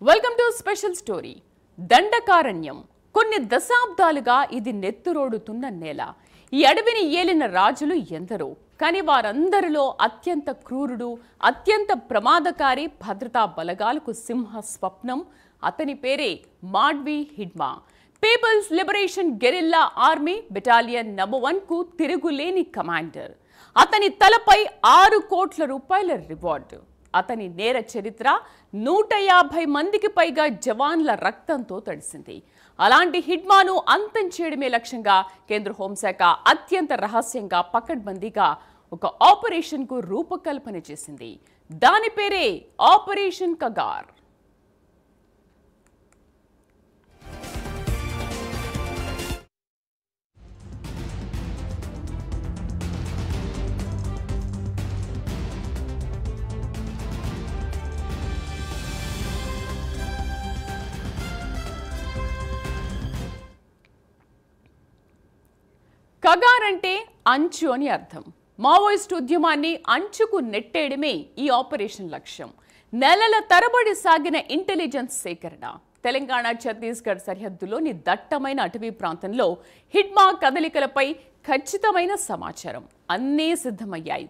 Welcome to special story. Dandakaranya కొన్ని దశాబ్దాలుగా ఇది నెత్తురోడుతున్న నేల. ఈ అడవిని ఏలిన రాజులు ఎందరో, కానీ వారందరిలో అత్యంత క్రూరుడు, అత్యంత ప్రమాదకారి భద్రతా బలగాలకు సింహ స్వప్నం. అతని పేరే Madvi Hidma. People's liberation guerrilla army battalion number 1 కు తిరుగులేని కమాండర్. అతని తలపై 6 కోట్ల రూపాయల రివార్డు. అతని నేర చరిత్ర 150 మందికి పైగా జవాన్ల రక్తంతో తడిసింది. అలాంటి హిడ్మాను అంతం చేయడమే లక్ష్యంగా కేంద్ర హోంశాఖ అత్యంత రహస్యంగా పకడ్బందీగా ఒక ఆపరేషన్ కు రూపకల్పన చేసింది. దాని పేరే ఆపరేషన్ కగార్. కగార్ అంటే అంచు అని అర్థం. మావోయిస్ట్ ఉద్యమాన్ని అంచుకు నెట్టేయడమే ఈ ఆపరేషన్ లక్ష్యం. నెలల తరబడి సాగిన ఇంటెలిజెన్స్ సేకరణ. తెలంగాణ ఛత్తీస్గఢ్ సరిహద్దులోని దట్టమైన అటవీ ప్రాంతంలో హిడ్మా కదలికలపై ఖచ్చితమైన సమాచారం అన్నీ సిద్ధమయ్యాయి.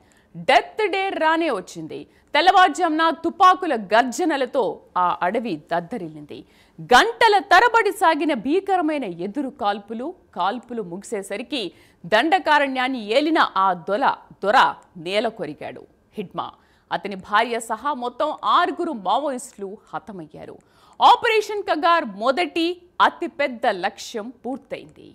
డెత్ డే రానే వచ్చింది. తెల్లవారుజామున తుపాకుల గర్జనలతో ఆ అడవి దద్దరిల్లింది. గంటల తరబడి సాగిన భీకరమైన ఎదురు కాల్పులు ముగిసేసరికి దండకారణ్యాన్ని ఏలిన ఆ దొర నేల కొరిగాడు హిడ్మా. అతని భార్య సహా మొత్తం 6 మావోయిస్టులు హతమయ్యారు. ఆపరేషన్ కగార్ మొదటి అతిపెద్ద లక్ష్యం పూర్తయింది.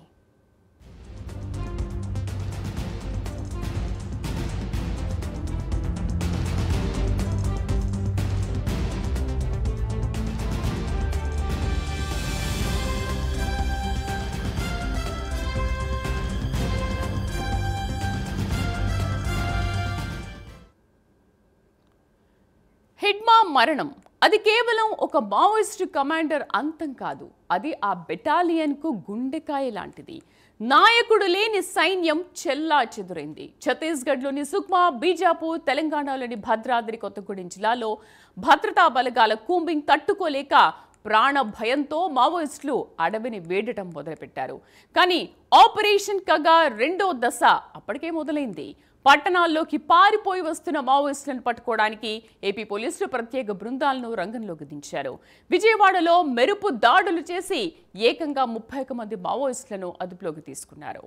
హిడ్మా మరణం అది కేవలం ఒక మావోయిస్టు కమాండర్ అంతం కాదు. అది ఆ బెటాలియన్ కు గుండెకాయ లాంటిది. నాయకుడు లేని సైన్యం చెల్లా చెదురైంది. ఛత్తీస్గఢ్లోని సుక్మా, బీజాపూర్, తెలంగాణలోని భద్రాద్రి కొత్తగూడెం జిల్లాలో భద్రతా బలగాల కూంబింగ్ తట్టుకోలేక ప్రాణ భయంతో మావోయిస్టులు అడవిని వేడటం మొదలుపెట్టారు. కానీ ఆపరేషన్ కగార్ రెండో దశ అప్పటికే మొదలైంది. పట్టణాల్లోకి పారిపోయి వస్తున్న మావోయిస్టులను పట్టుకోవడానికి ఏపీ పోలీసులు ప్రత్యేక బృందాలను రంగంలోకి దించారు. విజయవాడలో మెరుపు దాడులు చేసి ఏకంగా 31 మంది మావోయిస్టులను అదుపులోకి తీసుకున్నారు.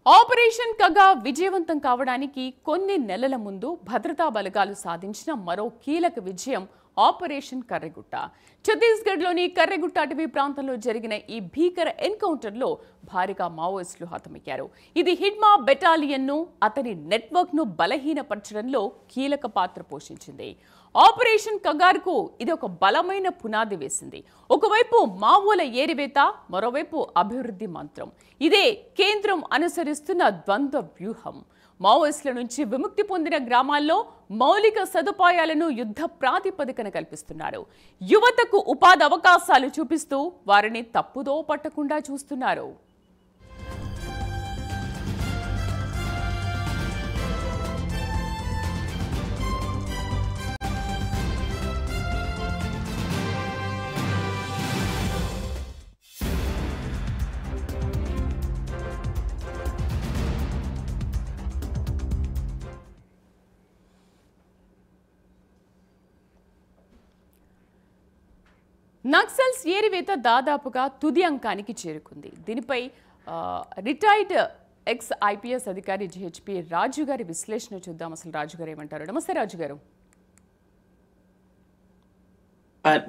ఆపరేషన్ కగా విజయవంతం కావడానికి కొన్ని నెలల ముందు భద్రతా బలగాలు సాధించిన మరో కీలక విజయం ఆపరేషన్ కర్రెగుట్ట. ఛత్తీస్గఢ్లోని కర్రెగుట్ట అటవీ ప్రాంతంలో జరిగిన ఈ భీకర ఎన్కౌంటర్లో భారీగా మావోయిస్టులు హతమయ్యారు. ఇది హిడ్మా బెటాలియన్ను, అతని నెట్వర్క్ను బలహీనపరచడంలో కీలక పాత్ర పోషించింది. ఆపరేషన్ కగార్కు ఇది ఒక బలమైన పునాది వేసింది. ఒకవైపు మావోల ఏరివేత, మరోవైపు అభివృద్ధి మంత్రం. ఇదే కేంద్రం అనుసరిస్తున్న ద్వంద్వ వ్యూహం. మావోయిస్టుల నుంచి విముక్తి పొందిన గ్రామాల్లో మౌలిక సదుపాయాలను యుద్ధ ప్రాతిపదికన కల్పిస్తున్నారు. యువతకు ఉపాధి అవకాశాలు చూపిస్తూ వారిని తప్పుదో పట్టకుండా చూస్తున్నారు. నక్సల్స్ ఏరివేత దాదాపుగా తుది అంకానికి చేరుకుంది. దీనిపై రిటైర్డ్ ఎక్స్ ఐపీఎస్ అధికారి జిహెచ్పి రాజు గారి విశ్లేషణ చూద్దాం. అసలు రాజు గారు ఏమంటారు? నమస్తే రాజు గారు.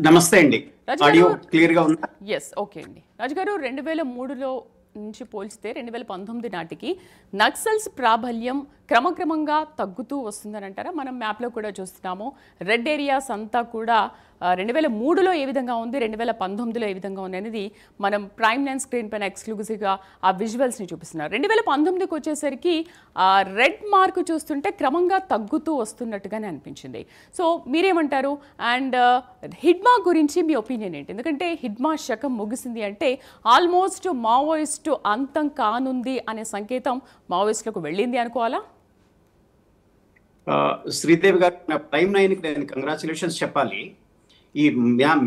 నమస్తే అండి. ఆడియో క్లియర్ గా ఉందా? yes ఓకే అండి. రాజు గారు 2003లో నుంచి పోల్చితే 2019 నాటికి నక్సల్స్ ప్రాబల్యం క్రమక్రమంగా తగ్గుతూ వస్తుందని అంటారా? మనం మ్యాప్లో కూడా చూస్తున్నాము. రెడ్ ఏరియాస్ అంతా కూడా 2003లో ఏ విధంగా ఉంది, 2019లో ఏ విధంగా ఉంది అనేది మనం ప్రైమ్ లైన్ స్క్రీన్ పైన ఎక్స్క్లూజివ్గా ఆ విజువల్స్ని చూపిస్తున్నారు. 2019కి వచ్చేసరికి రెడ్ మార్క్ చూస్తుంటే క్రమంగా తగ్గుతూ వస్తున్నట్టుగానే అనిపించింది. సో మీరేమంటారు? అండ్ హిడ్మా గురించి మీ ఒపీనియన్ ఏంటి? ఎందుకంటే హిడ్మా శకం ముగిసింది అంటే ఆల్మోస్ట్ మావోయిస్టు అంతం కానుంది అనే సంకేతం మావోయిస్టులకు వెళ్ళింది అనుకోవాలా? శ్రీదేవి గారు, ప్రైమ్ నైన్కి నేను కంగ్రాచులేషన్స్ చెప్పాలి. ఈ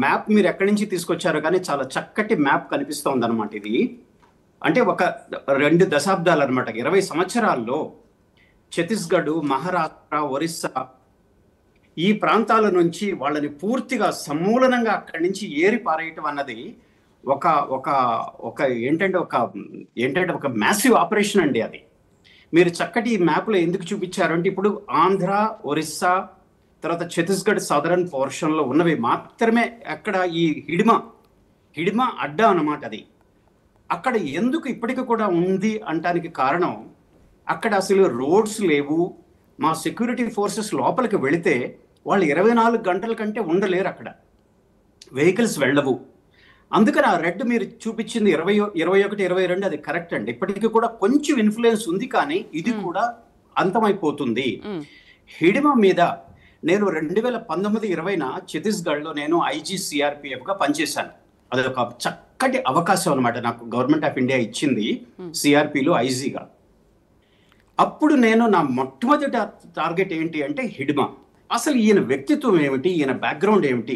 మ్యాప్ మీరు ఎక్కడి నుంచి తీసుకొచ్చారో కానీ చాలా చక్కటి మ్యాప్ కనిపిస్తోంది అనమాట. ఇది అంటే ఒక 2 దశాబ్దాలు అనమాట. 20 సంవత్సరాల్లో ఛత్తీస్గఢ్, మహారాష్ట్ర, ఒరిస్సా ఈ ప్రాంతాల నుంచి వాళ్ళని పూర్తిగా సమూలనంగా అక్కడి నుంచి ఏరి పారేయటం అన్నది ఒక ఒక ఒక ఏంటంటే ఒక మ్యాసివ్ ఆపరేషన్ అండి. అది మీరు చక్కటి ఈ మ్యాప్లో ఎందుకు చూపించారు అంటే, ఇప్పుడు ఆంధ్ర, ఒరిస్సా, తర్వాత ఛత్తీస్గఢ్ సదరన్ పోర్షన్లో ఉన్నవి మాత్రమే అక్కడ ఈ హిడిమా అడ్డా అన్నమాట. అది అక్కడ ఎందుకు ఇప్పటికి కూడా ఉంది అంటానికి కారణం, అక్కడ అసలు రోడ్స్ లేవు. మా సెక్యూరిటీ ఫోర్సెస్ లోపలికి వెళితే వాళ్ళు 24 గంటల కంటే ఉండలేరు, అక్కడ వెహికల్స్ వెళ్ళవు. అందుకని ఆ రెడ్ మీరు చూపించింది 21, 22 అది కరెక్ట్ అండి. ఇప్పటికీ కూడా కొంచెం ఇన్ఫ్లుయెన్స్ ఉంది, కానీ ఇది కూడా అంతమైపోతుంది. హిడిమా మీద నేను 2019-20న ఛత్తీస్గఢ్లో నేను IGCRPFగా పనిచేశాను. అదొక చక్కటి అవకాశం అనమాట నాకు గవర్నమెంట్ ఆఫ్ ఇండియా ఇచ్చింది, సిఆర్పిలో ఐజీగా. అప్పుడు నేను నా మొట్టమొదటి టార్గెట్ ఏంటి అంటే హిడిమా. అసలు ఈయన వ్యక్తిత్వం ఏమిటి, ఈయన బ్యాక్గ్రౌండ్ ఏమిటి,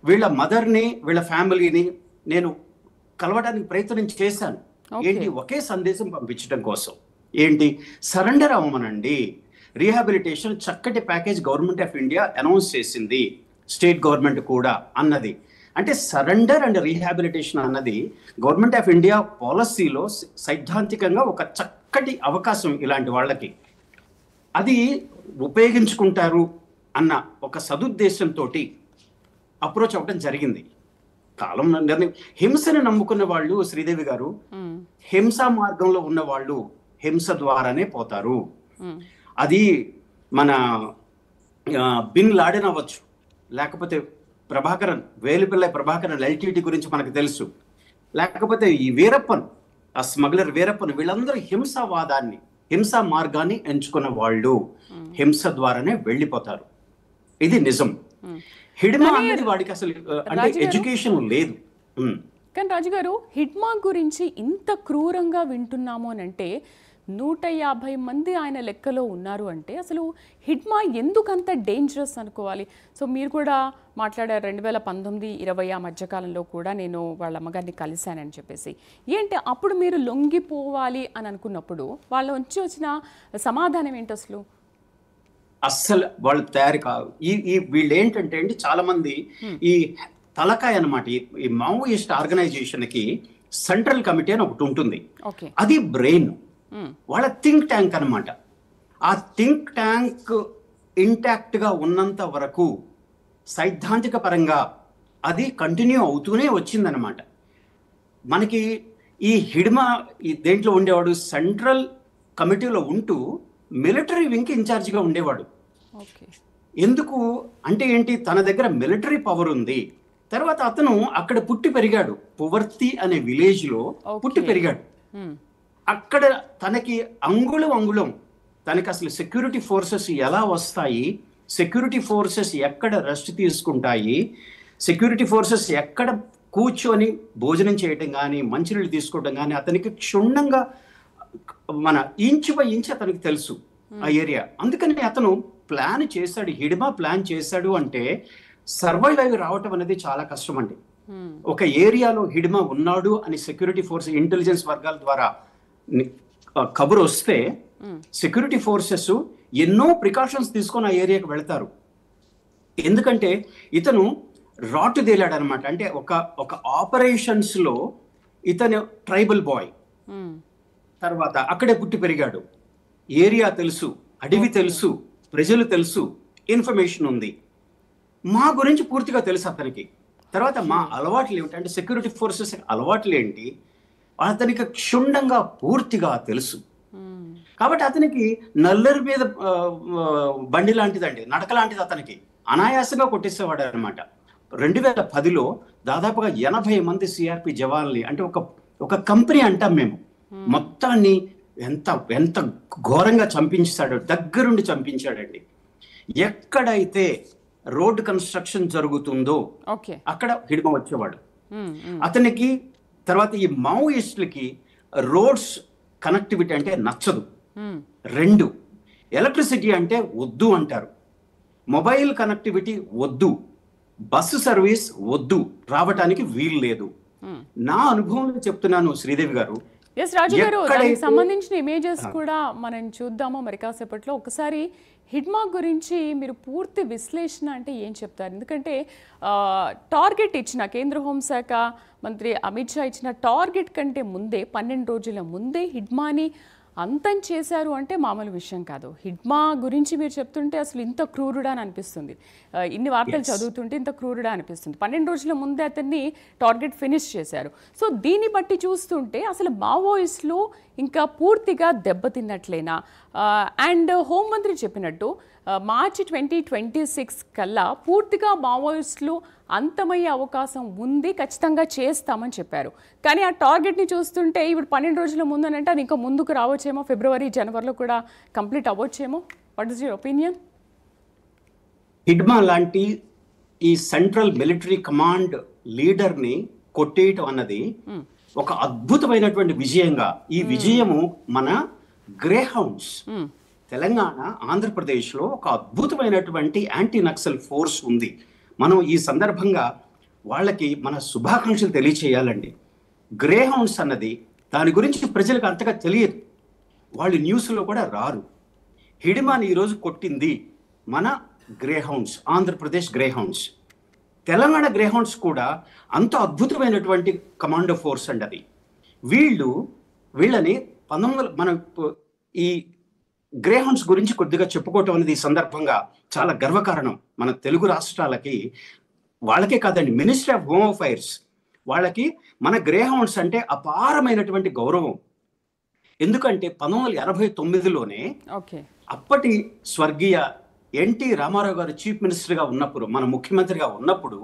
వీళ్ళ మదర్ని, వీళ్ళ ఫ్యామిలీని నేను కలవడానికి ప్రయత్నం చేశాను. ఏంటి, ఒకే సందేశం పంపించడం కోసం, ఏంటి, సరెండర్ అవ్వమనండి. రీహాబిలిటేషన్ చక్కటి package government of India announce చేసింది, స్టేట్ గవర్నమెంట్ కూడా అన్నది. అంటే సరెండర్ అండ్ రీహాబిలిటేషన్ అన్నది గవర్నమెంట్ ఆఫ్ ఇండియా పాలసీలో సైద్ధాంతికంగా ఒక చక్కటి అవకాశం ఇలాంటి వాళ్ళకి. అది ఉపయోగించుకుంటారు అన్న ఒక సదుద్దేశంతో అప్రోచ్ అవ్వడం జరిగింది. కాలం హింసను నమ్ముకున్న వాళ్ళు, శ్రీదేవి గారు, హింసా మార్గంలో ఉన్న వాళ్ళు హింస ద్వారానే పోతారు. అది మన బిన్ లాడెన్ అవ్వచ్చు, లేకపోతే వేలుపిల్ల ప్రభాకరన్ LTT గురించి మనకు తెలుసు, లేకపోతే ఈ వీరప్పన్, ఆ స్మగ్లర్ వీరప్పన్, వీళ్ళందరూ హింసా మార్గాన్ని ఎంచుకున్న వాళ్ళు హింస ద్వారానే వెళ్ళిపోతారు. ఇది నిజం. హిడ్మా అనేది వాడికి అసలు అంటే ఎడ్యుకేషన్ లేదు. కానీ రాజుగారు, హిడ్మా గురించి ఇంత క్రూరంగా వింటున్నాము అని అంటే 150 మంది ఆయన లెక్కలో ఉన్నారు అంటే అసలు హిడ్మా ఎందుకంత డేంజరస్ అనుకోవాలి? సో మీరు కూడా మాట్లాడారు 2019-20 ఆ మధ్యకాలంలో కూడా నేను వాళ్ళ అమ్మగారిని కలిశానని చెప్పేసి. ఏంటి అప్పుడు మీరు లొంగిపోవాలి అని అనుకున్నప్పుడు వాళ్ళ నుంచి వచ్చిన సమాధానం ఏంటి అసలు? అస్సలు వాళ్ళు తయారు కాదు. వీళ్ళు ఏంటంటే అండి, చాలా మంది ఈ తలకాయ అనమాట. ఈ మావోయిస్ట్ ఆర్గనైజేషన్ కి సెంట్రల్ కమిటీ అని ఒకటి ఉంటుంది, అది బ్రెయిన్, వాళ్ళ థింక్ ట్యాంక్ అనమాట. ఆ థింక్ ట్యాంక్ ఇంటాక్ట్ గా ఉన్నంత వరకు సైద్ధాంతిక పరంగా అది కంటిన్యూ అవుతూనే వచ్చిందనమాట. మనకి ఈ హిడ్మా దేంట్లో ఉండేవాడు, సెంట్రల్ కమిటీలో ఉంటూ మిలిటరీ వింగ్కి ఇన్ఛార్జిగా ఉండేవాడు. ఎందుకు అంటే ఏంటి, తన దగ్గర మిలిటరీ పవర్ ఉంది. తర్వాత అతను అక్కడ పుట్టి పెరిగాడు, పువర్తి అనే విలేజ్ లో పుట్టి పెరిగాడు. అక్కడ తనకి అంగుళం తనకి అసలు సెక్యూరిటీ ఫోర్సెస్ ఎలా వస్తాయి, సెక్యూరిటీ ఫోర్సెస్ ఎక్కడ రెస్ట్ తీసుకుంటాయి, సెక్యూరిటీ ఫోర్సెస్ ఎక్కడ కూర్చొని భోజనం చేయటం కానీ మంచినీళ్ళు తీసుకోవడం కానీ అతనికి క్షుణ్ణంగా మన ఇంచు బై ఇంచు అతనికి తెలుసు ఆ ఏరియా. అందుకని అతను ప్లాన్ చేశాడు, హిడ్మా ప్లాన్ చేశాడు అంటే సర్వైవ్ అయి రావటం అనేది చాలా కష్టం అండి. ఒక ఏరియాలో హిడ్మా ఉన్నాడు అని సెక్యూరిటీ ఫోర్స్ ఇంటెలిజెన్స్ వర్గాల ద్వారా కబురు వస్తే సెక్యూరిటీ ఫోర్సెస్ ఎన్నో ప్రికాషన్స్ తీసుకొని ఆ ఏరియాకి వెళ్తారు. ఎందుకంటే ఇతను రాటు తేలాడు అనమాట. అంటే ఒక ఆపరేషన్స్ లో ఇతను ట్రైబల్ బాయ్, తర్వాత అక్కడే పుట్టి పెరిగాడు, ఏరియా తెలుసు, అడవి తెలుసు, ప్రజలు తెలుసు, ఇన్ఫర్మేషన్ ఉంది, మా గురించి పూర్తిగా తెలుసు అతనికి. తర్వాత మా అలవాట్లు ఏమిటి అంటే సెక్యూరిటీ ఫోర్సెస్ అలవాట్లు ఏంటి, అతనికి క్షుణ్ణంగా పూర్తిగా తెలుసు. కాబట్టి అతనికి నల్లరి మీద బండి లాంటిదండి, నడక లాంటిది, అతనికి అనాయాసంగా కొట్టేసేవాడు అనమాట. 2010లో దాదాపుగా 80 మంది సిఆర్పి జవాన్లని, అంటే ఒక కంపెనీ అంటాం మేము, మొత్తాన్ని ఎంత ఎంత ఘోరంగా చంపించాడు, దగ్గరుండి చంపించాడండి. ఎక్కడైతే రోడ్ కన్స్ట్రక్షన్ జరుగుతుందో అక్కడ హిడ్మా వచ్చేవాడు. అతనికి తర్వాత ఈ మావోయిస్టులకి రోడ్స్ కనెక్టివిటీ అంటే నచ్చదు. 2, ఎలక్ట్రిసిటీ అంటే వద్దు అంటారు, మొబైల్ కనెక్టివిటీ వద్దు, బస్సు సర్వీస్ వద్దు, రావటానికి వీలు లేదు. నా అనుభవంలో చెప్తున్నాను శ్రీదేవి గారు. రాజు గారు, దానికి సంబంధించిన ఇమేజెస్ కూడా మనం చూద్దాము మరి కాసేపట్లో. ఒకసారి హిడ్మా గురించి మీరు పూర్తి విశ్లేషణ అంటే ఏం చెప్తారు? ఎందుకంటే టార్గెట్ ఇచ్చిన కేంద్ర హోంశాఖ మంత్రి అమిత్ షా ఇచ్చిన టార్గెట్ కంటే ముందే 12 రోజుల ముందే హిడ్మాని అంతం చేశారు అంటే మామూలు విషయం కాదు. హిడ్మా గురించి మీరు చెప్తుంటే అసలు ఇంత క్రూరుడా అని అనిపిస్తుంది. ఇన్ని వార్తలు చదువుతుంటే ఇంత క్రూరుడా అనిపిస్తుంది. 12 రోజుల ముందే అతన్ని టార్గెట్ ఫినిష్ చేశారు. సో దీన్ని బట్టి చూస్తుంటే అసలు మావోయిస్టులు ఇంకా పూర్తిగా దెబ్బతిన్నట్లేనా? అండ్ హోంమంత్రి చెప్పినట్టు మార్చి 2026 కల్లా పూర్తిగా మావోయిస్టులు అంతమయ్యే అవకాశం ఉంది, ఖచ్చితంగా చేస్తామని చెప్పారు. కానీ ఆ టార్గెట్ని చూస్తుంటే ఇప్పుడు 12 రోజుల ముందనంటే అది ఇంకా ముందుకు రావచ్చేమో, ఫిబ్రవరి జనవరిలో కూడా కంప్లీట్ అవ్వచ్చేమో. What is your opinion? Hidma లాంటి ఈ సెంట్రల్ మిలిటరీ కమాండ్ లీడర్ని కొట్టేయటం అన్నది ఒక అద్భుతమైనటువంటి విజయంగా, ఈ విజయము మన గ్రేహౌండ్స్ తెలంగాణ, ఆంధ్రప్రదేశ్లో ఒక అద్భుతమైనటువంటి యాంటీ నక్సల్ ఫోర్స్ ఉంది. మనం ఈ సందర్భంగా వాళ్ళకి మన శుభాకాంక్షలు తెలియచేయాలండి. గ్రేహౌండ్స్ అన్నది దాని గురించి ప్రజలకు అంతగా తెలియదు, వాళ్ళు న్యూస్లో కూడా రారు. హిడ్మాని ఈరోజు కొట్టింది మన Greyhounds, Andhra Pradesh Greyhounds. Telangana Greyhounds కూడా అంత అద్భుతమైనటువంటి కమాండో ఫోర్స్ అండి అది. వీళ్ళని మన ఈ గ్రేహౌండ్స్ గురించి కొద్దిగా చెప్పుకోవటం అనేది ఈ సందర్భంగా చాలా గర్వకారణం మన తెలుగు రాష్ట్రాలకి. వాళ్ళకే కాదండి, మినిస్ట్రీ ఆఫ్ హోమ్ అఫైర్స్ వాళ్ళకి మన గ్రేహౌండ్స్ అంటే అపారమైనటువంటి గౌరవం. ఎందుకంటే 1989లోనే అప్పటి స్వర్గీయ ఎన్టీ రామారావు గారు చీఫ్ మినిస్టర్గా ఉన్నప్పుడు, మన ముఖ్యమంత్రిగా ఉన్నప్పుడు,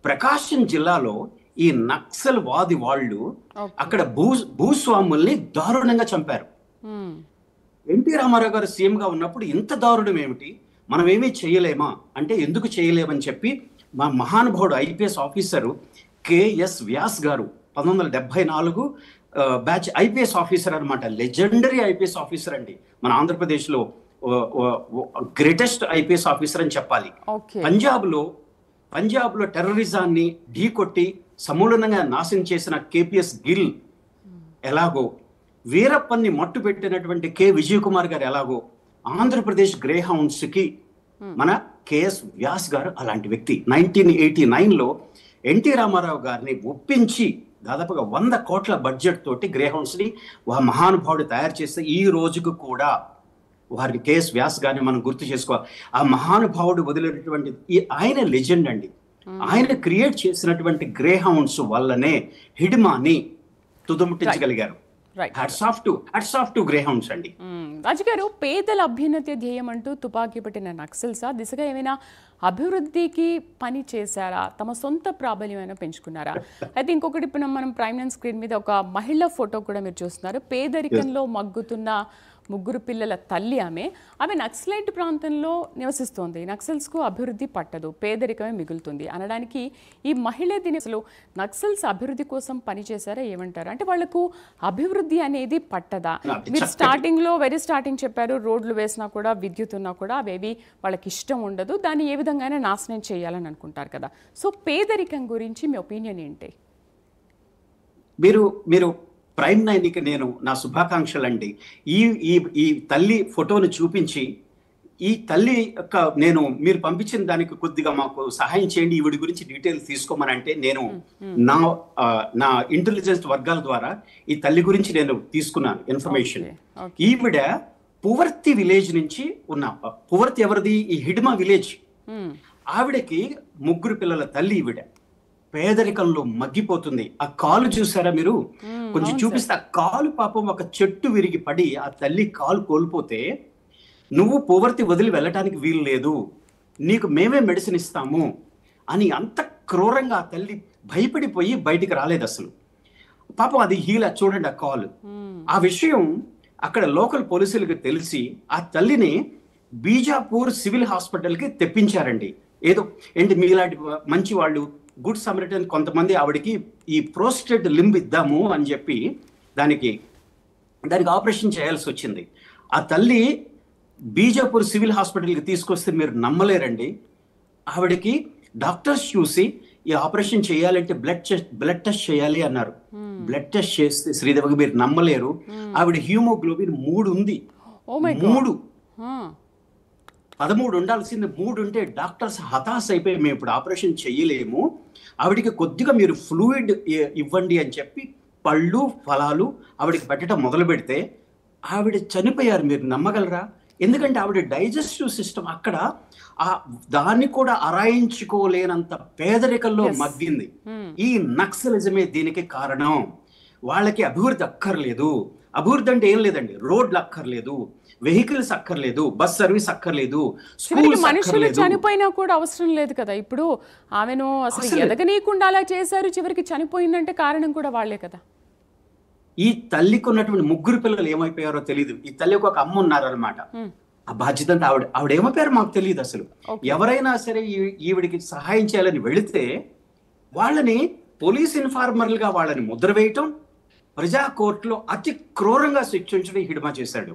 ప్రకాశం జిల్లాలో ఈ నక్సల్ వాది వాళ్ళు అక్కడ భూస్వాముల్ని దారుణంగా చంపారు. ఎన్టీ రామారావు గారు సీఎంగా ఉన్నప్పుడు ఇంత దారుణం ఏమిటి, మనం ఏమీ చేయలేమా అంటే ఎందుకు చేయలేమని చెప్పి మా మహానుభావుడు ఐపీఎస్ ఆఫీసరు కేఎస్ వ్యాస్ గారు 1974 బ్యాచ్ ఐపీఎస్ ఆఫీసర్ అనమాట. లెజెండరీ ఐపీఎస్ ఆఫీసర్ అండి, మన ఆంధ్రప్రదేశ్లో గ్రేటెస్ట్ ఐపీఎస్ ఆఫీసర్ అని చెప్పాలి. పంజాబ్లో టెర్రరిజాన్ని ఢీకొట్టి సమూలంగా నాశనం చేసిన కేపీఎస్ గిల్ ఎలాగో, వీరప్పన్ని మట్టు పెట్టినటువంటి కె విజయ్ కుమార్ గారు ఎలాగో, ఆంధ్రప్రదేశ్ గ్రేహౌండ్స్కి మన కేఎస్ వ్యాస్ గారు అలాంటి వ్యక్తి. 1989లో ఎన్టీ రామారావు గారిని ఒప్పించి దాదాపుగా 100 కోట్ల బడ్జెట్ తోటి గ్రేహౌండ్స్ని మహానుభావుడు తయారు చేస్తే ఈ రోజుకు కూడా వారిని కేఎస్ వ్యాస్ గారిని మనం గుర్తు చేసుకోవాలి. ఆ మహానుభావుడు వదిలేటువంటి ఆయన లెజెండ్ అండి. ఆయన క్రియేట్ చేసినటువంటి గ్రేహౌండ్స్ వల్లనే హిడ్మాని తుదముట్టించగలిగారు. హ్యాట్స్ ఆఫ్ టు గ్రేహౌండ్స్ అండి. రాజు గారు, పేదల అభ్యున్నతి ధ్యేయం అంటూ తుపాకీ పట్టిన నక్సల్సా దిశగా ఏమైనా అభివృద్ధికి పని చేశారా? తమ సొంత ప్రాబల్యమైనా పెంచుకున్నారా? అయితే ఇంకొకటి ఇప్పుడు మనం ప్రైమ్ లైన్ స్క్రీన్ మీద ఒక మహిళ ఫోటో కూడా మీరు చూస్తున్నారు. పేదరికంలో మగ్గుతున్న 3 పిల్లల తల్లి ఆమె నక్సలైట్ ప్రాంతంలో నివసిస్తోంది. నక్సల్స్కు అభివృద్ధి పట్టదు, పేదరికమే మిగులుతుంది అనడానికి ఈ మహిళ దీని అసలు నక్సల్స్ అభివృద్ధి కోసం పనిచేశారా ఏమంటారు? అంటే వాళ్లకు అభివృద్ధి అనేది పట్టదా? మీరు స్టార్టింగ్లో వెరీ స్టార్టింగ్ చెప్పారు, రోడ్లు వేసినా కూడా విద్యుత్ ఉన్నా కూడా అవేవి వాళ్ళకి ఇష్టం ఉండదు, దాన్ని ఏ విధంగానే నాశనం చేయాలని అనుకుంటారు కదా. సో పేదరికం గురించి మీ ఒపీనియన్ ఏంటి? మీరు ప్రైమ్ 9కి నేను నా శుభాకాంక్షలు అండి. ఈ తల్లి ఫోటోను చూపించి ఈ తల్లి యొక్క మీరు పంపించిన దానికి కొద్దిగా మాకు సహాయం చేయండి, ఈవిడి గురించి డీటెయిల్స్ తీసుకోమని అంటే నేను నా ఇంటెలిజెన్స్ వర్గాల ద్వారా ఈ తల్లి గురించి నేను తీసుకున్నాను ఇన్ఫర్మేషన్. ఈవిడ పువర్తి విలేజ్ నుంచి పువర్తి ఎవరిది? ఈ హిడ్మా విలేజ్. ఆవిడకి 3 పిల్లల తల్లి ఈవిడ. పేదరికంలో మగ్గిపోతుంది. ఆ కాలు చూసారా మీరు? కొంచెం చూపిస్తే ఆ కాలు పాపం ఒక చెట్టు విరిగి పడి ఆ తల్లి కాలు కోల్పోతే, నువ్వు పోవర్తి వదిలి వెళ్ళటానికి వీలు లేదు, నీకు మేమే మెడిసిన్ ఇస్తాము అని అంత క్రూరంగా ఆ తల్లి భయపడిపోయి బయటికి రాలేదు అసలు. పాపం అది హీల చూడండి ఆ కాలు. ఆ విషయం అక్కడ లోకల్ పోలీసులకు తెలిసి ఆ తల్లిని బీజాపూర్ సివిల్ హాస్పిటల్కి తెప్పించారండి. ఏదో ఏంటి మీలాంటి మంచి వాళ్ళు గుడ్ సమరిటన్ కొంతమంది ఆవిడకి ఈ ప్రోస్టేట్ లింబ్ ఇద్దాము అని చెప్పి దానికి ఆపరేషన్ చేయాల్సి వచ్చింది. ఆ తల్లి బీజాపూర్ సివిల్ హాస్పిటల్కి తీసుకొస్తే మీరు నమ్మలేరండి, ఆవిడకి డాక్టర్స్ చూసి ఈ ఆపరేషన్ చేయాలంటే బ్లడ్ టెస్ట్ చేయాలి అన్నారు. బ్లడ్ టెస్ట్ చేస్తే శ్రీదేవికి మీరు నమ్మలేరు, ఆవిడ హ్యూమోగ్లోబిన్ 3 ఉంది. 13 ఉండాల్సింది 3 ఉంటే డాక్టర్స్ హతాశ అయిపోయి మేము ఇప్పుడు ఆపరేషన్ చేయలేము, ఆవిడికి కొద్దిగా మీరు ఫ్లూయిడ్ ఇవ్వండి అని చెప్పి పళ్ళు ఫలాలు ఆవిడకి పెట్టడం మొదలు పెడితే ఆవిడ చనిపోయారు. మీరు నమ్మగలరా? ఎందుకంటే ఆవిడ డైజెస్టివ్ సిస్టమ్ అక్కడ దాన్ని కూడా అరాయించుకోలేనంత పేదరికంలో మగ్గింది. ఈ నక్సలిజమే దీనికి కారణం. వాళ్ళకి అభివృద్ధి అక్కర్లేదు. అభివృద్ధి అంటే ఏం లేదండి, రోడ్లు అక్కర్లేదు, వెహికల్స్ అక్కర్లేదు, బస్ సర్వీస్ అక్కర్లేదు, మనుషులు చనిపోయినా కూడా అవసరం లేదు కదా. ఇప్పుడు ఆమెను అసలు ఎదగనీయకుండా అలా చేశారు, చివరికి చనిపోయిందంటే కారణం కూడా వాళ్లే కదా. ఈ తల్లికి ఉన్నటువంటి 3 పిల్లలు ఏమైపోయారో తెలియదు. ఈ తల్లికి ఒక అమ్మ ఉన్నారనమాట. ఆ బాధ్యత అంతా ఆవిడ ఏమైపోయారో మాకు తెలియదు అసలు. ఎవరైనా సరే ఈవిడికి సహాయం చేయాలని వెళితే వాళ్ళని పోలీస్ ఇన్ఫార్మర్లుగా వాళ్ళని ముద్ర వేయటం, ప్రజా కోర్టులో అతి క్రూరంగా శిక్షించడం హిడ్మా చేశాడు.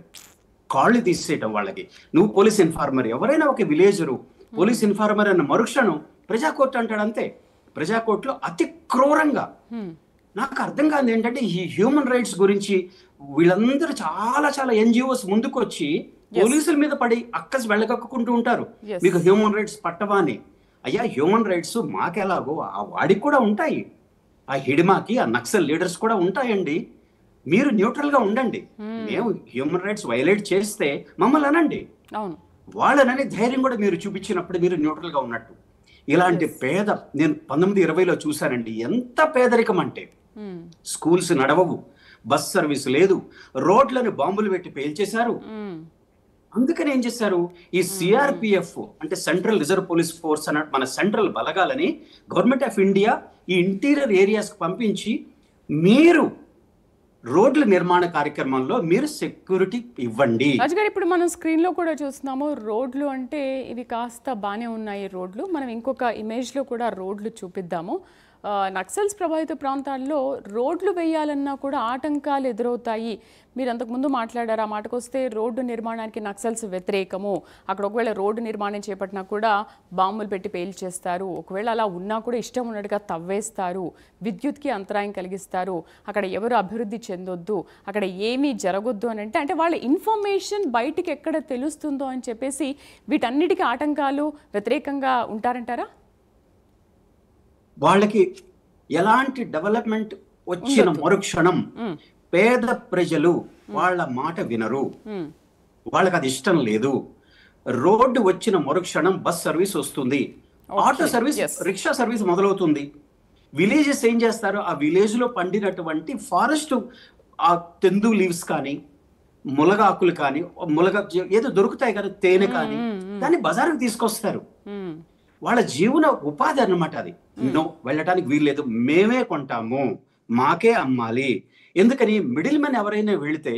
కాళ్ళు తీసేయటం వాళ్ళకి. నువ్వు పోలీస్ ఇన్ఫార్మర్, ఎవరైనా ఒక విలేజరు పోలీస్ ఇన్ఫార్మర్ అన్న మరుక్షణం ప్రజా కోర్టు అంటాడు అంతే. ప్రజా కోర్టులో అతి క్రూరంగా. నాకు అర్థం కాదు ఏంటంటే ఈ హ్యూమన్ రైట్స్ గురించి వీళ్ళందరూ చాలా చాలా ఎన్జిఓస్ ముందుకు వచ్చి పోలీసుల మీద పడి అక్కసి వెళ్ళగక్కుంటూ ఉంటారు, మీకు హ్యూమన్ రైట్స్ పట్టవా అని. అయ్యా హ్యూమన్ రైట్స్ మాకెలాగో ఆ వాడికి కూడా ఉంటాయి, ఆ హిడ్మాకి ఆ నక్సల్ లీడర్స్ కూడా ఉంటాయండి. మీరు న్యూట్రల్ గా ఉండండి. మేము హ్యూమన్ రైట్స్ వైలేట్ చేస్తే మమ్మల్ని అనండి, వాళ్ళనని ధైర్యం కూడా మీరు చూపించినప్పుడు మీరు న్యూట్రల్ గా ఉన్నట్టు. ఇలాంటి నేను 1920లో చూశానండి. ఎంత పేదరికం అంటే స్కూల్స్ నడవవు, బస్ సర్వీస్ లేదు, రోడ్లను బాంబులు పెట్టి పేల్చేశారు. అందుకని ఏం చేశారు, ఈ సిఆర్పిఎఫ్ అంటే సెంట్రల్ రిజర్వ్ పోలీస్ ఫోర్స్ అన్న మన సెంట్రల్ బలగాలని గవర్నమెంట్ ఆఫ్ ఇండియా ఈ ఇంటీరియర్ ఏరియాస్కి పంపించి మీరు రోడ్ల నిర్మాణ కార్యక్రమంలో మీరు సెక్యూరిటీ ఇవ్వండి. రాజుగారు ఇప్పుడు మనం స్క్రీన్ లో కూడా చూస్తున్నాము రోడ్లు అంటే ఇవి కాస్త బాగానే ఉన్నాయి రోడ్లు. మనం ఇంకొక ఇమేజ్ లో కూడా రోడ్లు చూపిద్దాము. నక్సల్స్ ప్రభావిత ప్రాంతాల్లో రోడ్లు వేయాలన్నా కూడా ఆటంకాలు ఎదురవుతాయి. మీరు అంతకుముందు మాట్లాడారు, ఆ మాటకు వస్తే రోడ్డు నిర్మాణానికి నక్సల్స్ వ్యతిరేకము, అక్కడ ఒకవేళ రోడ్డు నిర్మాణం చేపట్టినా కూడా బాంబులు పెట్టి పేల్చేస్తారు, ఒకవేళ అలా ఉన్నా కూడా ఇష్టం ఉన్నట్టుగా తవ్వేస్తారు, విద్యుత్కి అంతరాయం కలిగిస్తారు, అక్కడ ఎవరు అభివృద్ధి చెందొద్దు, అక్కడ ఏమీ జరగొద్దు అని అంటే వాళ్ళ ఇన్ఫర్మేషన్ బయటికి ఎక్కడ తెలుస్తుందో అని చెప్పేసి వీటన్నిటికీ ఆటంకాలు వ్యతిరేకంగా ఉంటారంటారా? వాళ్ళకి ఎలాంటి డెవలప్మెంట్ వచ్చిన మరుక్షణం పేద ప్రజలు వాళ్ళ మాట వినరు, వాళ్ళకి అది ఇష్టం లేదు. రోడ్డు వచ్చిన మరుక్షణం బస్ సర్వీస్ వస్తుంది, ఆటో సర్వీస్, రిక్షా సర్వీస్ మొదలవుతుంది. విలేజెస్ ఏం చేస్తారు, ఆ విలేజ్ లో పండినటువంటి ఫారెస్ట్ ఆ తెందు లీవ్స్ కానీ ములగాకులు కానీ ఏదో దొరుకుతాయి కదా, తేనె కానీ, దాన్ని బజారుకు తీసుకొస్తారు. వాళ్ళ జీవన ఉపాధి అన్నమాట అది. వెళ్ళటానికి వీల్లేదు, మేమే కొంటాము, మాకే అమ్మాలి. ఎందుకని మిడిల్ మెన్ ఎవరైనా వెళితే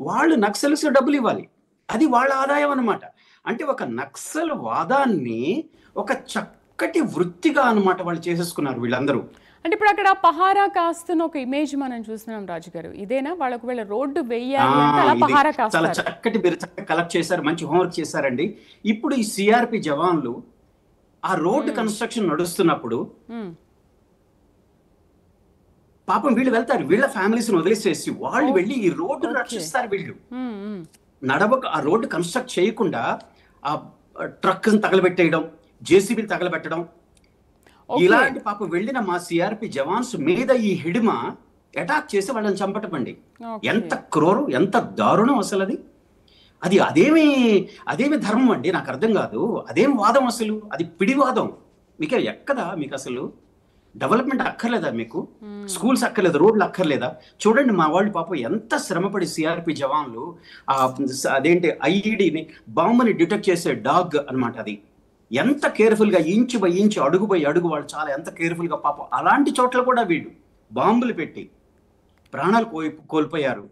వాళ్ళు నక్సల్స్ డబ్బులు ఇవ్వాలి, అది వాళ్ళ ఆదాయం అన్నమాట. అంటే ఒక నక్సల్ వాదాన్ని ఒక చక్కటి వృత్తిగా అన్నమాట వాళ్ళు చేసేసుకున్నారు వీళ్ళందరూ. అంటే ఇప్పుడు అక్కడ పహారా కాస్తున్న ఒక ఇమేజ్ మనం చూస్తున్నాం రాజుగారు, ఇదేనా వాళ్ళకు వీళ్ళ రోడ్డు వేయాలి అంటే అలా పహారా కాస్తారు? చాలా చక్కటి మీరు చక్కగా కలెక్ట్ చేశారు, మంచి హోంవర్క్ చేశారండి. ఇప్పుడు ఈ సిఆర్పి జవాన్లు ఆ రోడ్డు కన్స్ట్రక్షన్ నడుస్తున్నప్పుడు పాపం వీళ్ళు వెళ్తారు, వీళ్ళ ఫ్యామిలీస్ వదిలేసేసి వాళ్ళు వెళ్ళి ఈ రోడ్డు రక్షిస్తారు. వీళ్ళు నడవక ఆ రోడ్డు కన్స్ట్రక్ట్ చేయకుండా ఆ ట్రక్ తగలబెట్టేయడం, జేసీబీ తగలబెట్టడం, ఇలాంటి పాపం వెళ్ళిన మా సిఆర్పి జవాన్స్ మీద ఈ హిడ్మా అటాక్ చేసి వాళ్ళని చంపటండి. ఎంత క్రూరం, ఎంత దారుణం అసలు అది. అదేమి ధర్మం అండి, నాకు అర్థం కాదు. అదేం వాదం అసలు, అది పిడివాదం. మీకు ఎక్కదా మీకు అసలు డెవలప్మెంట్ అక్కర్లేదా మీకు? స్కూల్స్ అక్కర్లేదు, రోడ్లు అక్కర్లేదా? చూడండి మా వాళ్ళు పాపం ఎంత శ్రమపడి సిఆర్పి జవాన్లు అదేంటి ఐఈడిని బాంబుని డిటెక్ట్ చేసే డాగ్ అన్నమాట అది. ఎంత కేర్ఫుల్గా ఇంచు బై ఇంచు, అడుగు బై అడుగు వాళ్ళు చాలా ఎంత కేర్ఫుల్గా పాపం అలాంటి చోట్ల కూడా వీళ్ళు బాంబులు పెట్టి ప్రాణాలు కోల్పోయారు.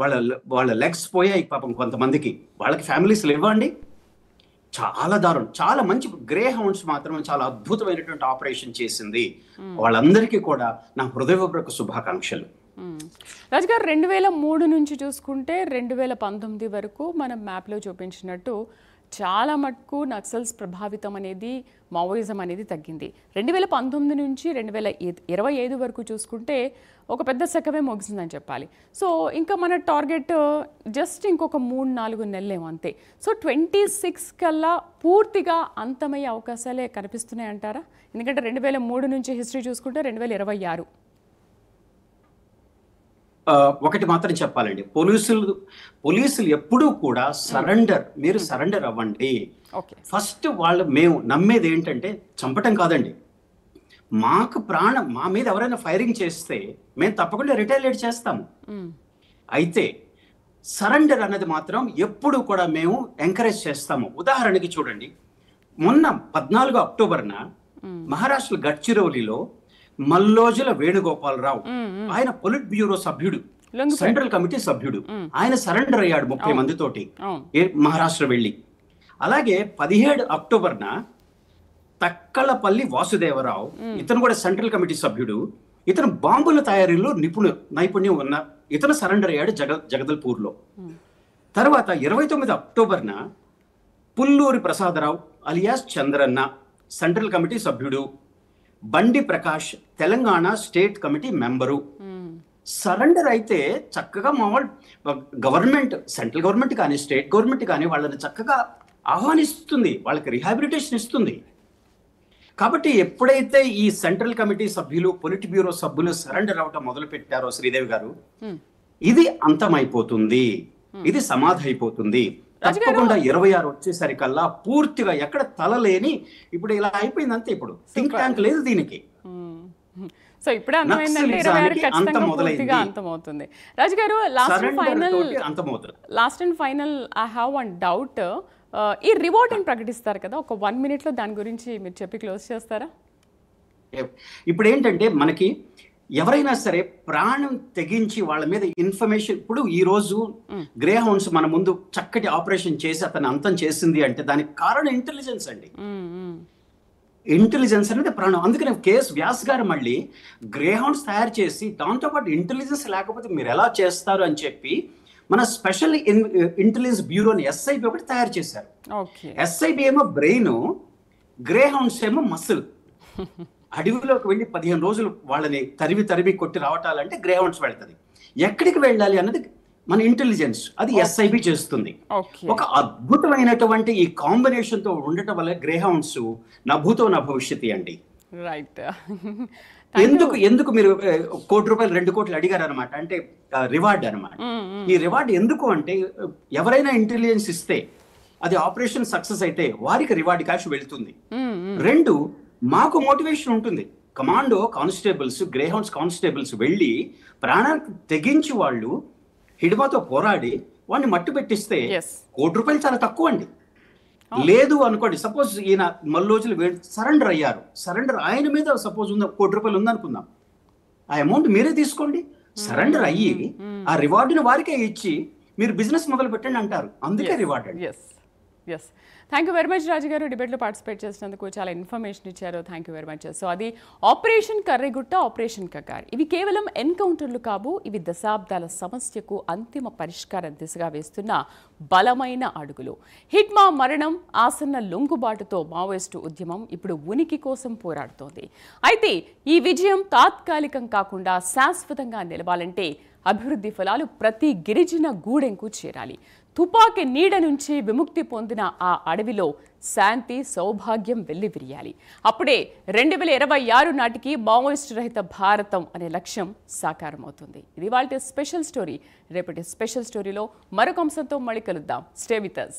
వాళ్ళ లెగ్స్ పోయాయి పాపం కొంతమందికి. వాళ్ళకి ఫ్యామిలీస్ ఇవ్వండి. చాలా దారుణం. చాలా మంచి గ్రే హౌండ్స్ మాత్రం చాలా అద్భుతమైనటువంటి ఆపరేషన్ చేసింది. వాళ్ళందరికీ కూడా నా హృదయపూర్వక శుభాకాంక్షలు. రాజుగారు 2003 నుంచి చూసుకుంటే 2019 వరకు మనం మ్యాప్లో చూపించినట్టు చాలా మటుకు నక్సల్స్ ప్రభావితం అనేది, మావోయిజం అనేది తగ్గింది. 2019 నుంచి 2025 వరకు చూసుకుంటే ఒక పెద్ద శకమే ముగిసిందని చెప్పాలి. సో ఇంకా మన టార్గెట్ జస్ట్ ఇంకొక 3-4 నెలలేమో అంతే. సో 26 కల్లా పూర్తిగా అంతమయ్యే అవకాశాలే కనిపిస్తున్నాయి అంటారా? ఎందుకంటే 2003 నుంచి హిస్టరీ చూసుకుంటే 2026. ఒకటి మాత్రం చెప్పాలండి, పోలీసులు ఎప్పుడూ కూడా మీరు సరెండర్ అవ్వండి. ఫస్ట్ మేము నమ్మేది ఏంటంటే చంపటం కాదండి. మాకు ప్రాణం, మా మీద ఎవరైనా ఫైరింగ్ చేస్తే మేము తప్పకుండా రిటాలియేట్ చేస్తాము. అయితే సరెండర్ అన్నది మాత్రం ఎప్పుడు కూడా మేము ఎంకరేజ్ చేస్తాము. ఉదాహరణకి చూడండి, మొన్న 14 అక్టోబర్న మహారాష్ట్ర గడ్చిరోలిలో మల్లోజుల వేణుగోపాలరావు, ఆయన పొలిట్ బ్యూరో సభ్యుడు, సెంట్రల్ కమిటీ సభ్యుడు, ఆయన సరెండర్ అయ్యాడు 30 మందితోటి మహారాష్ట్ర వెళ్ళి. అలాగే 17 అక్టోబర్న తక్కలపల్లి వాసుదేవరావు, ఇతను కూడా సెంట్రల్ కమిటీ సభ్యుడు, ఇతను బాంబుల తయారీలో నైపుణ్యం ఉన్న ఇతను సరెండర్ అయ్యాడు జగదల్పూర్లో. తర్వాత 29 అక్టోబర్న Pulluri Prasadarao alias Chandranna, central committee సభ్యుడు, Bandi Prakash Telangana state committee member, surrender అయితే చక్కగా మా వాళ్ళు గవర్నమెంట్, సెంట్రల్ గవర్నమెంట్ కానీ స్టేట్ గవర్నమెంట్ కానీ వాళ్ళని చక్కగా ఆహ్వానిస్తుంది, వాళ్ళకి రిహాబిలిటేషన్ ఇస్తుంది. కాబట్టి ఎప్పుడైతే ఈ సెంట్రల్ కమిటీ సభ్యులు, పొలిట్ బ్యూరో సభ్యులు సరెండర్ అవటం మొదలు పెట్టారో శ్రీదేవి గారు, ఇది అంతమైపోతుంది, ఇది సమాధి అయిపోతుంది. తప్పకుండా 26 వచ్చేసరికల్లా పూర్తిగా ఎక్కడ తలలేని, ఇప్పుడు ఇలా అయిపోయింది అంతే. ఇప్పుడు థింక్ ట్యాంక్ లేదు దీనికి. సో ఇప్పుడే అర్థమైందంటే 26 ఖచ్చితంగా పూర్తిగా అంతమవుతుంది. రాజు గారు, last and final I have one doubt. ఈ రివార్డ్ ప్రకటిస్తారు కదా, ఒక 1 minute లో దాని గురించి మీరు చెప్పి క్లోజ్ చేస్తారా? ఇప్పుడు ఏంటంటే మనకి ఎవరైనా సరే ప్రాణం తెగించి వాళ్ళ మీద ఇన్ఫర్మేషన్, ఇప్పుడు ఈ రోజు గ్రే హౌండ్స్ మన ముందు చక్కటి ఆపరేషన్ చేసి అతను అంతం చేసింది అంటే దానికి కారణం ఇంటెలిజెన్స్ అండి. ఇంటెలిజెన్స్ అనేది ప్రాణం. అందుకని వ్యాస్ గారు మళ్ళీ గ్రే హౌండ్స్ తయారు చేసి దాంతోపాటు ఇంటెలిజెన్స్ లేకపోతే మీరు ఎలా చేస్తారు అని చెప్పి మన స్పెషల్ ఇంటెలిజెన్స్ బ్యూరోని SIB ఒకటి తయారు చేశారు. SIB ఏమో బ్రెయిన్, గ్రే హౌండ్స్ ఏమో మసిల్. అడవిలోకి వెళ్ళి 15 రోజులు వాళ్ళని తరిమి కొట్టి రావటాలంటే గ్రే హౌండ్స్ వెళ్తుంది. ఎక్కడికి వెళ్ళాలి అన్నది మన ఇంటెలిజెన్స్, అది SIB చేస్తుంది. ఒక అద్భుతమైనటువంటి ఈ కాంబినేషన్ తో ఉండటం వల్ల గ్రే హౌండ్స్ నభూతో నా భవిష్యత్తు అండి. రైట్. ఎందుకు మీరు 1 కోటి రూపాయలు 2 కోట్లు అడిగారు అనమాట, అంటే రివార్డ్ అనమాట. ఈ రివార్డ్ ఎందుకు అంటే ఎవరైనా ఇంటెలిజెన్స్ ఇస్తే అది ఆపరేషన్ సక్సెస్ అయితే వారికి రివార్డ్ క్యాష్ వెళ్తుంది. 2, మాకు మోటివేషన్ ఉంటుంది. Commando constables, grey hounds constables వెళ్ళి ప్రాణానికి తెగించి వాళ్ళు హిడ్మాతో పోరాడి వాడిని మట్టు పెట్టిస్తే 1 కోటి రూపాయలు చాలా తక్కువ అండి. లేదు అనుకోండి, సపోజ్ ఈయన మల్లోజులు సరెండర్ అయ్యారు, సరెండర్ ఆయన మీద సపోజ్ 1 కోటి రూపాయలు ఉందనుకుందాం, ఆ అమౌంట్ మీరే తీసుకోండి. సరెండర్ అయ్యి ఆ రివార్డుని వారికే ఇచ్చి మీరు బిజినెస్ మొదలు పెట్టండి అంటారు. అందుకే రివార్డ్ అండి. థ్యాంక్ యూ వెరీ మచ్ రాజు గారు, డిబేట్లో పార్టిసిపేట్ చేసినందుకు చాలా ఇన్ఫర్మేషన్ ఇచ్చారు. Thank you very much. So అది ఆపరేషన్ కర్రెగుట్ట, ఆపరేషన్ కగార్. ఇవి కేవలం ఎన్కౌంటర్లు కావు, ఇవి దశాబ్దాల సమస్యకు అంతిమ పరిష్కారం దిశగా వేస్తున్న బలమైన అడుగులు. హిడ్మా మరణం, ఆసన్న లొంగుబాటుతో మావోయిస్టు ఉద్యమం ఇప్పుడు ఉనికి కోసం పోరాడుతోంది. అయితే ఈ విజయం తాత్కాలికం కాకుండా శాశ్వతంగా నిలవాలంటే అభివృద్ధి ఫలాలు ప్రతి గిరిజన గూడెంకు చేరాలి. తుపాకీ నీడ నుంచి విముక్తి పొందిన ఆ అడవిలో శాంతి, సౌభాగ్యం వెల్లివిరియాలి. అప్పుడే 2026 నాటికి మావోయిస్టు రహిత భారతం అనే లక్ష్యం సాకారమవుతుంది. ఇది వాళ్ళ స్పెషల్ స్టోరీ. రేపటి స్పెషల్ స్టోరీలో మరొక అంశంతో మళ్ళీ కలుద్దాం. Stay with us.